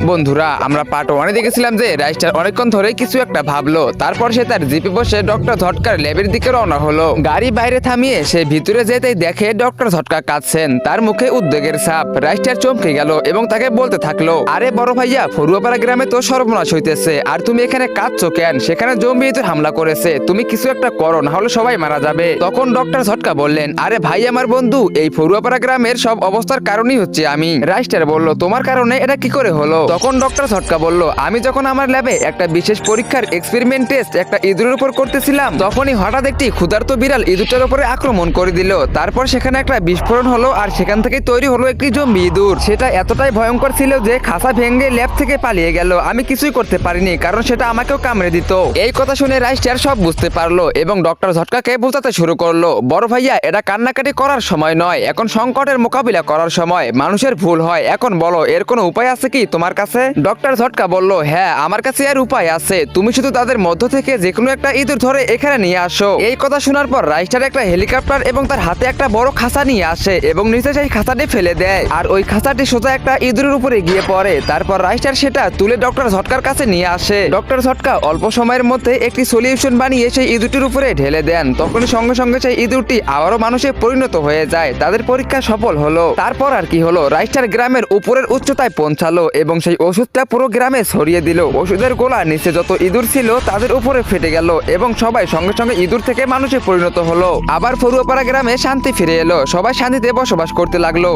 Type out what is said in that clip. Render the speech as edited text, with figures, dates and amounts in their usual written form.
বন্ধুরা, আমরা পার্ট ওয়ানে দেখেছিলাম যে রাইস্টার অনেকক্ষণ ধরে কিছু একটা ভাবলো। তারপর সে তার জিপে বসে ডক্টর ঝটকার ল্যাবের দিকে রওনা হলো। গাড়ি বাইরে থামিয়ে সে ভিতরে যেতেই দেখে ডক্টর ঝটকা কাঁদছেন, তার মুখে উদ্বেগের ছাপ। রাইস্টার চমকে গেল এবং তাকে বলতে থাকলো, আরে বড় ভাইয়া, ফরুয়াপাড়া গ্রামে তো সর্বনাশ হইতেছে, আর তুমি এখানে কাঁদছো কেন? সেখানে জম্বি তো হামলা করেছে, তুমি কিছু একটা করো, না হলে সবাই মারা যাবে। তখন ডক্টর ঝটকা বললেন, আরে ভাই আমার বন্ধু, এই ফরুয়াপাড়া গ্রামের সব অবস্থার কারণই হচ্ছে আমি। রাইস্টার বলল, তোমার কারণে এটা কি করে হলো? তখন ডক্টর ঝটকা বলল, আমি যখন আমার ল্যাবে একটা বিশেষ পরীক্ষার এক্সপেরিমেন্ট টেস্ট একটা ইঁদুরের উপর করতেছিলাম, তখনই হঠাৎ একটি ক্ষুধার্ত বিড়াল ইঁদুরটার উপরে আক্রমণ করে দিল। তারপর সেখানে একটা বিস্ফোরণ হলো, আর সেখান থেকে তৈরি হলো একটি জম্বি ইঁদুর। সেটা এতটাই ভয়ঙ্কর ছিল যে খাঁচা ভেঙে ল্যাব থেকে পালিয়ে গেল। আমি কিছুই করতে পারিনি, কারণ সেটা আমাকেও কামড়ে দিত। এই কথা শুনে রাইস্টার সব বুঝতে পারলো এবং ডক্টর ঝটকাকে বোঝাতে শুরু করলো, বড় ভাইয়া, এটা কান্নাকাটি করার সময় নয়, এখন সংকটের মোকাবিলা করার সময়। মানুষের ভুল হয়, এখন বলো এর কোনো উপায় আছে কি তোমার কাছে? ডক্টর ঝটকা বলল, হ্যাঁ, আমার কাছে এর উপায় আছে, তুমি শুধু তাদের মধ্য থেকে যে কোনো একটা ইঁদুর ধরে এখানে নিয়ে আসো। এই কথা শোনার পর রাইস্টার একটা হেলিকপ্টার এবং তার হাতে একটা বড় খাঁচা নিয়ে আসে এবং নিচে সেই খাঁচাটি ফেলে দেয়, আর ওই খাঁচাটি সোজা একটা ইঁদুরের উপরে গিয়ে পড়ে। তারপর রাইস্টার সেটা তুলে ডক্টর ঝটকার কাছে নিয়ে আসে। ডক্টর ঝটকা অল্প সময়ের মধ্যে একটি সলিউশন বানিয়ে সেই ইঁদুরটির উপরে ঢেলে দেন। তখনই সঙ্গে সঙ্গে সেই ইঁদুরটি আবারও মানুষে পরিণত হয়ে যায়। তাদের পরীক্ষা সফল হলো। তারপর আর কি হলো, রাইস্টার গ্রামের উপরের উচ্চতায় পৌঁছালো এবং সেই ওষুধটা পুরো গ্রামে ছড়িয়ে দিল। ওষুধের গোলা নিচে যত ইঁদুর ছিল তাদের উপরে ফেটে গেল এবং সবাই সঙ্গে সঙ্গে ইঁদুর থেকে মানুষে পরিণত হলো। আবার ফরুয়াপাড়া গ্রামে শান্তি ফিরে এলো, সবাই শান্তিতে বসবাস করতে লাগলো।